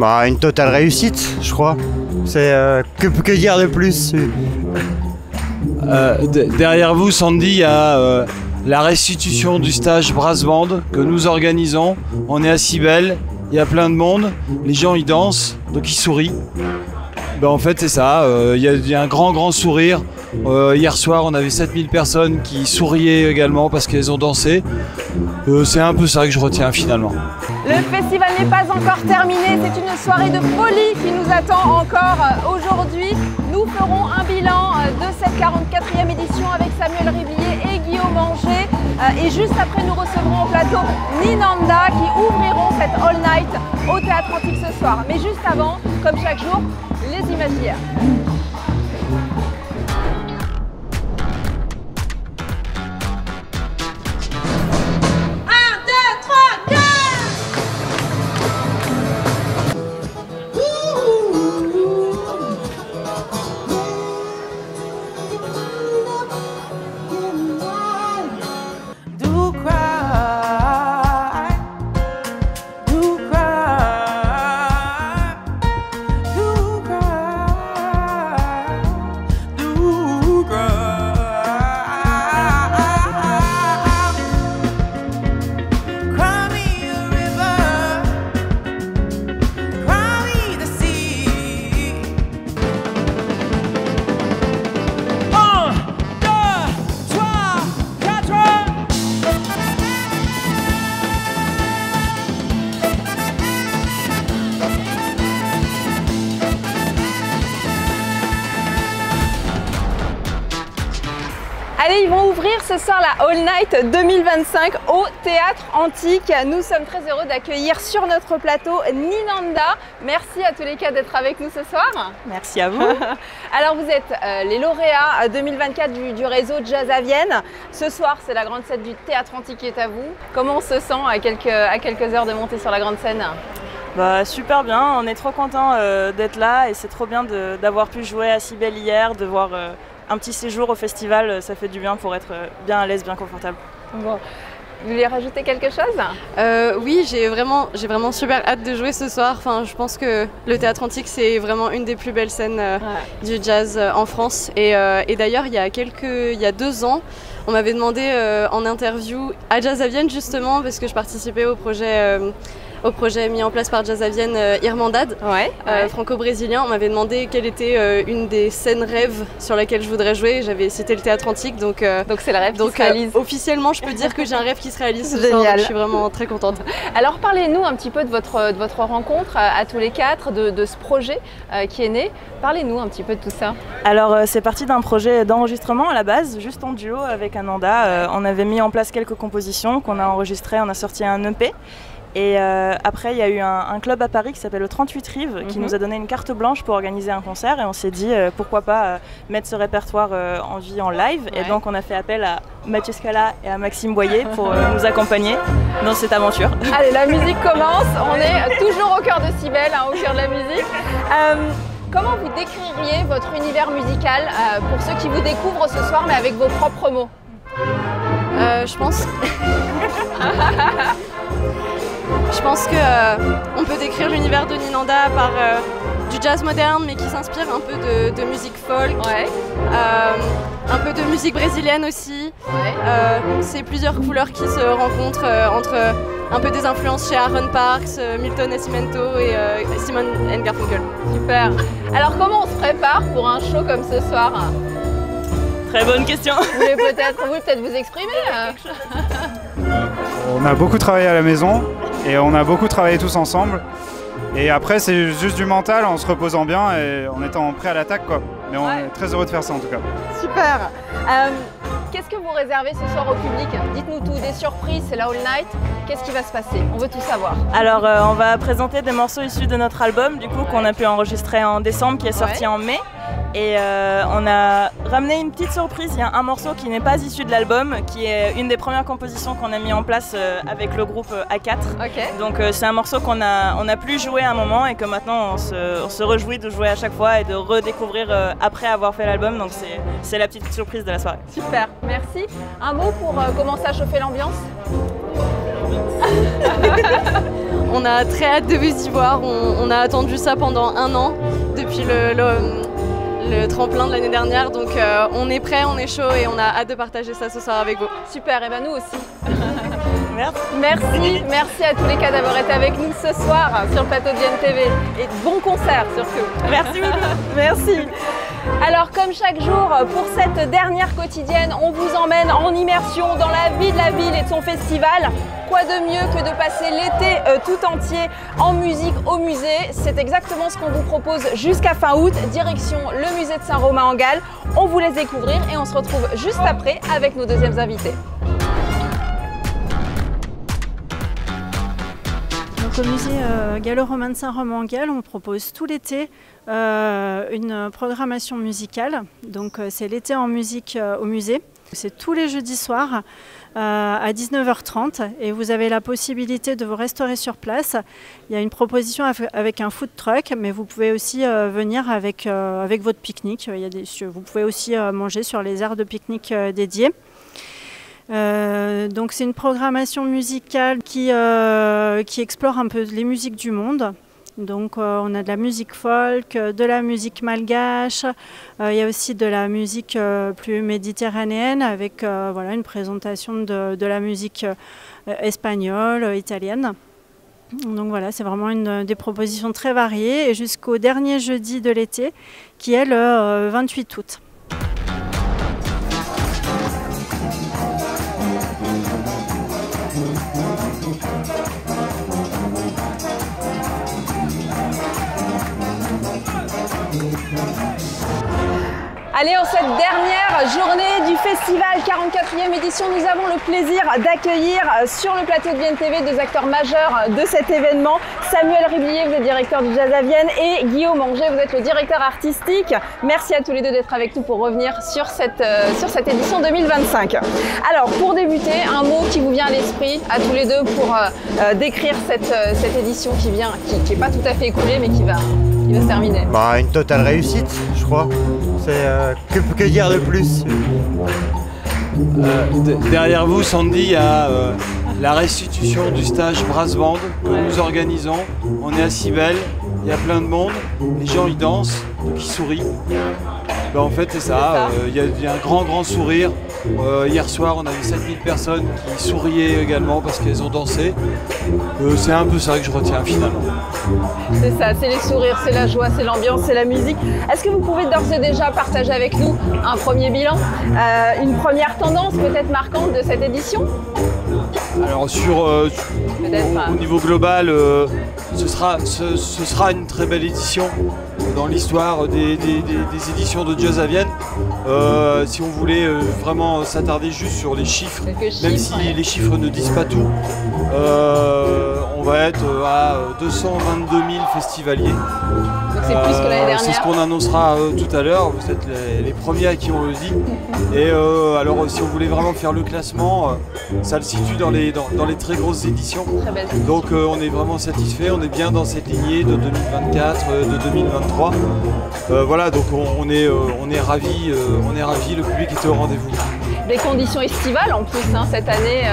Bah, une totale réussite, je crois. C'est que dire de plus? Derrière vous, Sandy, il y a la restitution du stage Brass Band que nous organisons. On est à Cybèle, il y a plein de monde, les gens ils dansent, donc ils sourient. Ben, en fait c'est ça, il y a un grand sourire. Hier soir on avait 7000 personnes qui souriaient également parce qu'elles ont dansé. C'est un peu ça que je retiens finalement. Le festival n'est pas encore terminé, c'est une soirée de folie qui nous attend encore aujourd'hui. Nous ferons un bilan de cette 44e édition avec Samuel Rivier et Guillaume Anger. Et juste après, nous recevrons au plateau Ninanda qui ouvriront cette All Night au Théâtre Antique ce soir. Mais juste avant, comme chaque jour, les images d'hier. Allez, ils vont ouvrir ce soir la All Night 2025 au Théâtre Antique. Nous sommes très heureux d'accueillir sur notre plateau Ninanda. Merci à tous les quatre d'être avec nous ce soir. Merci à vous. Alors vous êtes les lauréats 2024 du réseau Jazz à Vienne. Ce soir, c'est la grande scène du Théâtre Antique qui est à vous. Comment on se sent à quelques heures de monter sur la grande scène? Bah, super bien, on est trop contents d'être là et c'est trop bien d'avoir pu jouer à Cybèle hier, de voir un petit séjour au festival, ça fait du bien pour être bien à l'aise, bien confortable. Bon. Vous voulez rajouter quelque chose? Oui, j'ai vraiment super hâte de jouer ce soir. Enfin, je pense que le Théâtre Antique, c'est vraiment une des plus belles scènes du jazz en France. Et d'ailleurs, il y a 2 ans, on m'avait demandé en interview à Jazz à Vienne justement, parce que je participais au projet mis en place par Jazz à Vienne Irmandade, franco-brésilien. On m'avait demandé quelle était une des scènes rêves sur laquelle je voudrais jouer. J'avais cité le Théâtre Antique, donc c'est le rêve qui se réalise. Officiellement, je peux dire que j'ai un rêve qui se réalise ce soir, donc je suis vraiment très contente. Alors parlez-nous un petit peu de votre rencontre à tous les quatre, de ce projet qui est né. Parlez-nous un petit peu de tout ça. Alors c'est parti d'un projet d'enregistrement à la base, juste en duo avec Ananda. On avait mis en place quelques compositions qu'on a enregistrées, on a sorti un EP. Et après, il y a eu un club à Paris qui s'appelle le 38 Rives qui nous a donné une carte blanche pour organiser un concert et on s'est dit pourquoi pas mettre ce répertoire en vie en live. Et donc on a fait appel à Mathieu Scala et à Maxime Boyer pour nous accompagner dans cette aventure. Allez, la musique commence, on est toujours au cœur de Cybèle, au cœur de la musique. Comment vous décririez votre univers musical pour ceux qui vous découvrent ce soir mais avec vos propres mots? Je pense qu'on peut décrire l'univers de Ninanda par du jazz moderne mais qui s'inspire un peu de musique folk, un peu de musique brésilienne aussi. C'est plusieurs couleurs qui se rencontrent entre un peu des influences chez Aaron Parks, Milton Nascimento et Simon & Garfunkel. Super. Alors comment on se prépare pour un show comme ce soir? Très bonne question. Vous voulez peut-être vous exprimer? On a beaucoup travaillé à la maison et on a beaucoup travaillé tous ensemble. Et après, c'est juste du mental en se reposant bien et en étant prêt à l'attaque, quoi. Mais on est très heureux de faire ça en tout cas. Super. Qu'est-ce que vous réservez ce soir au public? Dites-nous tout, des surprises, c'est la All Night. Qu'est-ce qui va se passer? On veut tout savoir. Alors, on va présenter des morceaux issus de notre album, du coup, qu'on a pu enregistrer en décembre, qui est sorti en mai. Et on a ramené une petite surprise, il y a un morceau qui n'est pas issu de l'album, qui est une des premières compositions qu'on a mis en place avec le groupe A4. Donc c'est un morceau qu'on a plus joué à un moment et que maintenant on se réjouit de jouer à chaque fois et de redécouvrir après avoir fait l'album. Donc c'est la petite surprise de la soirée. Super, merci. Un mot pour commencer à chauffer l'ambiance? On a très hâte de vous y voir. On a attendu ça pendant 1 an depuis le tremplin de l'année dernière. Donc on est prêt, on est chaud et on a hâte de partager ça ce soir avec vous. Super, et ben nous aussi. Merci. Merci à tous les cas d'avoir été avec nous ce soir sur le plateau de VNTV. Et bon concert surtout. Merci beaucoup. Merci. Alors comme chaque jour, pour cette dernière quotidienne, on vous emmène en immersion dans la vie de la ville et de son festival. Quoi de mieux que de passer l'été tout entier en musique au musée? C'est exactement ce qu'on vous propose jusqu'à fin août. Direction le musée de Saint-Romain-en-Galles. On vous laisse découvrir et on se retrouve juste après avec nos deuxièmes invités. Donc, au musée gallo-romain de Saint-Romain-en-Galles, on propose tout l'été une programmation musicale. Donc c'est l'été en musique au musée. C'est tous les jeudis soirs à 19h30 et vous avez la possibilité de vous restaurer sur place. Il y a une proposition avec un food truck, mais vous pouvez aussi venir avec votre pique-nique. Vous pouvez aussi manger sur les aires de pique-nique dédiées. Donc c'est une programmation musicale qui explore un peu les musiques du monde. Donc on a de la musique folk, de la musique malgache, il y a aussi de la musique plus méditerranéenne avec voilà, une présentation de la musique espagnole, italienne. Donc voilà, c'est vraiment des propositions très variées et jusqu'au dernier jeudi de l'été qui est le 28 août. Allez, en cette dernière journée du festival 44e édition, nous avons le plaisir d'accueillir sur le plateau de VNTV 2 acteurs majeurs de cet événement. Samuel Riblier, vous êtes directeur du Jazz à Vienne, et Guillaume Anger, vous êtes le directeur artistique. Merci à tous les deux d'être avec nous pour revenir sur cette édition 2025. Alors, pour débuter, un mot qui vous vient à l'esprit, à tous les deux, pour décrire cette édition qui n'est pas tout à fait écoulée, mais qui va se terminer. Bah, une totale réussite, je crois. C'est que dire de plus? Derrière vous, Sandy, il y a la restitution du stage Brass Band que nous organisons. On est à Cybèle, il y a plein de monde, les gens ils dansent, donc ils sourient. Ben, en fait c'est ça, il y a un grand sourire. Hier soir on avait 7000 personnes qui souriaient également parce qu'elles ont dansé. C'est un peu ça que je retiens finalement. C'est ça, c'est les sourires, c'est la joie, c'est l'ambiance, c'est la musique. Est-ce que vous pouvez d'ores et déjà partager avec nous un premier bilan, une première tendance peut-être marquante de cette édition? Alors au niveau global, ce sera une très belle édition dans l'histoire des éditions de Jazz à Vienne. Si on voulait vraiment s'attarder juste sur les chiffres, même si les chiffres ne disent pas tout, on va être à 222 000 festivaliers. Donc c'est plus que l'année dernière. C'est ce qu'on annoncera tout à l'heure, vous êtes les premiers à qui on le dit. Et alors si on voulait vraiment faire le classement, ça le situe dans les très grosses éditions. Très belle. Donc on est vraiment satisfait, on est bien dans cette lignée de 2024, de 2023. Voilà, donc on est ravis, le public était au rendez-vous. Des conditions estivales en plus cette année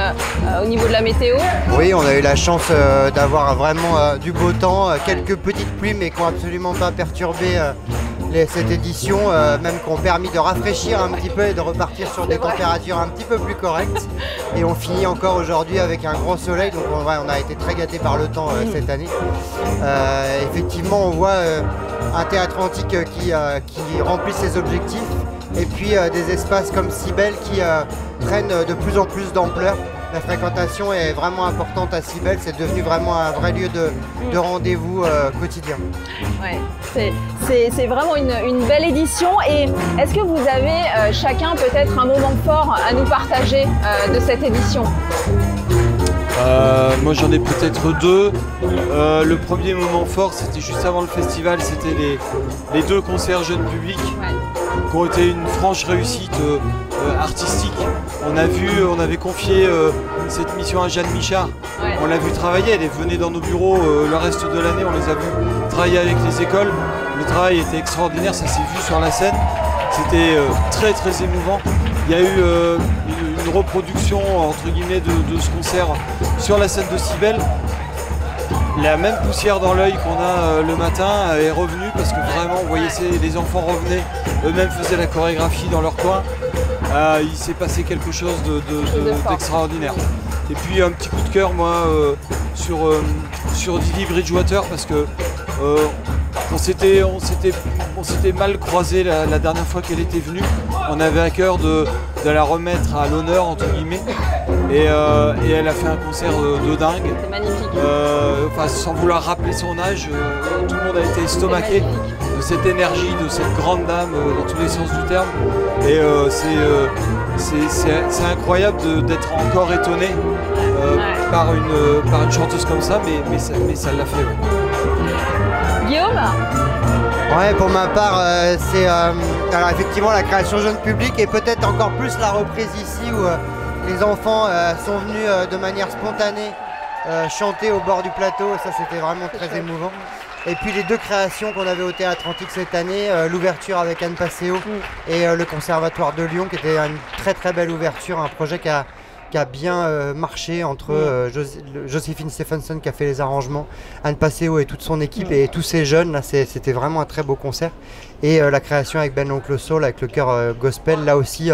au niveau de la météo. Oui, on a eu la chance d'avoir vraiment du beau temps, quelques petites pluies mais qui n'ont absolument pas perturbé cette édition, même qui ont permis de rafraîchir un petit peu et de repartir sur des températures un petit peu plus correctes. Et on finit encore aujourd'hui avec un gros soleil, donc on a été très gâtés par le temps cette année. Effectivement, on voit un théâtre antique qui remplit ses objectifs. Et puis des espaces comme Cybèle qui prennent de plus en plus d'ampleur. La fréquentation est vraiment importante à Cybèle, c'est devenu vraiment un vrai lieu de rendez-vous quotidien. Ouais, c'est vraiment une belle édition. Et est-ce que vous avez chacun peut-être un moment fort à nous partager de cette édition? Moi j'en ai peut-être deux. Le premier moment fort c'était juste avant le festival, c'était les 2 concerts jeunes publics qui ont été une franche réussite artistique. On avait confié cette mission à Jeanne Michard. On l'a vu travailler, elle venait dans nos bureaux le reste de l'année, on les a vus travailler avec les écoles. Le travail était extraordinaire, ça s'est vu sur la scène. C'était très très émouvant. Il y a eu une reproduction entre guillemets de ce concert sur la scène de Cybèle. la même poussière dans l'œil qu'on a le matin est revenue parce que vraiment, vous voyez, les enfants revenaient, eux-mêmes faisaient la chorégraphie dans leur coin. Il s'est passé quelque chose d'extraordinaire. Et puis un petit coup de cœur, moi, sur Didi Bridgewater parce que on s'était mal croisé la dernière fois qu'elle était venue. On avait à cœur de la remettre à l'honneur, entre guillemets. Et elle a fait un concert de dingue. C'est magnifique. Sans vouloir rappeler son âge, tout le monde a été estomaqué de cette énergie, de cette grande dame dans tous les sens du terme. Et c'est incroyable d'être encore étonné par une chanteuse comme ça, mais ça l'a fait. Ouais. Guillaume ? Ouais, pour ma part, c'est alors effectivement la création jeune public et peut-être encore plus la reprise ici où les enfants sont venus de manière spontanée chanter au bord du plateau et ça c'était vraiment très émouvant. Et puis les deux créations qu'on avait au Théâtre Antique cette année, l'ouverture avec Anne Passeo et le Conservatoire de Lyon qui était une très très belle ouverture, un projet qui a bien marché entre Joséphine Stephenson qui a fait les arrangements, Anne Passeo et toute son équipe et tous ces jeunes, là c'était vraiment un très beau concert. Et la création avec Ben l'Oncle Soul, avec le chœur gospel, là aussi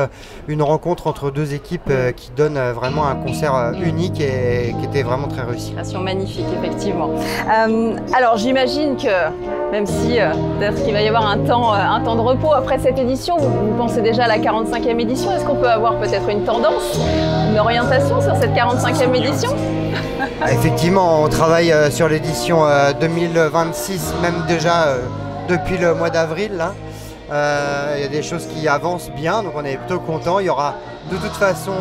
une rencontre entre deux équipes qui donne vraiment un concert unique et qui était vraiment très réussi. Création magnifique, effectivement. Alors j'imagine que même si peut-être qu'il va y avoir un temps de repos après cette édition, vous pensez déjà à la 45e édition, est-ce qu'on peut avoir peut-être une tendance, une orientation sur cette 45e édition? Effectivement, on travaille sur l'édition 2026, même déjà depuis le mois d'avril. Il y a des choses qui avancent bien, donc on est plutôt content. Il y aura de toute façon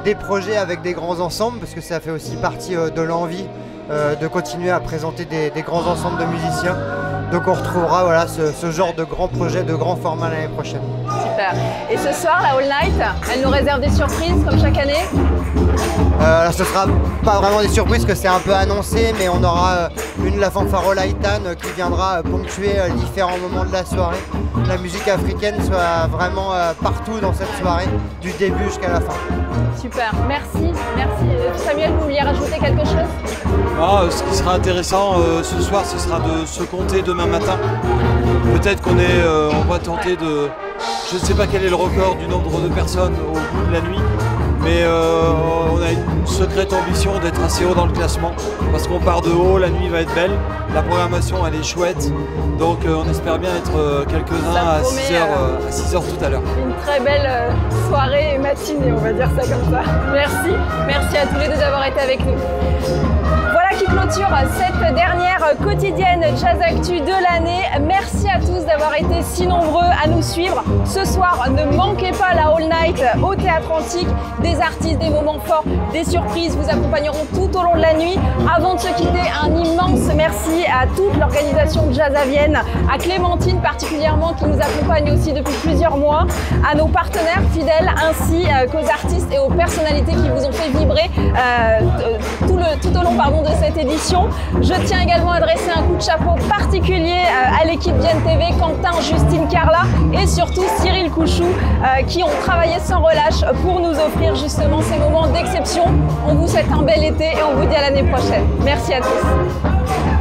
des projets avec des grands ensembles, parce que ça fait aussi partie de l'envie de continuer à présenter des grands ensembles de musiciens. Donc on retrouvera voilà, ce genre de grands projets, de grands formats l'année prochaine. Super. Et ce soir, la All Night, elle nous réserve des surprises comme chaque année? Là, ce sera pas vraiment des surprises que c'est un peu annoncé, mais on aura la fanfare Olaïtan qui viendra ponctuer différents moments de la soirée. La musique africaine soit vraiment partout dans cette soirée, du début jusqu'à la fin. Super, merci, merci. Samuel, vous vouliez rajouter quelque chose? Ce qui sera intéressant ce soir, ce sera de se compter demain matin. Peut-être on va tenter de... Je ne sais pas quel est le record du nombre de personnes au bout de la nuit, mais on a une secrète ambition d'être assez haut dans le classement, parce qu'on part de haut, la nuit va être belle, la programmation elle est chouette, donc on espère bien être quelques-uns à 6h tout à l'heure. Une très belle soirée et matinée, on va dire ça comme ça. Merci à tous les deux d'avoir été avec nous. Voilà qui clôture cette dernière quotidienne Jazz Actu de l'année. Merci à tous d'avoir été si nombreux à nous suivre. Ce soir, ne manquez pas la All Night au Théâtre Antique. Des artistes, des moments forts, des surprises vous accompagneront tout au long de la nuit. Avant de se quitter, un immense merci à toute l'organisation de Jazz à Vienne, à Clémentine particulièrement qui nous accompagne aussi depuis plusieurs mois, à nos partenaires fidèles ainsi qu'aux artistes et aux personnalités qui vous ont fait vibrer tout au long de cette édition. Je tiens également à adresser un coup de chapeau particulier à l'équipe Vienne TV, Quentin, Justine, Carla et surtout Cyril Couchou qui ont travaillé sans relâche pour nous offrir justement ces moments d'exception. On vous souhaite un bel été et on vous dit à l'année prochaine. Merci à tous.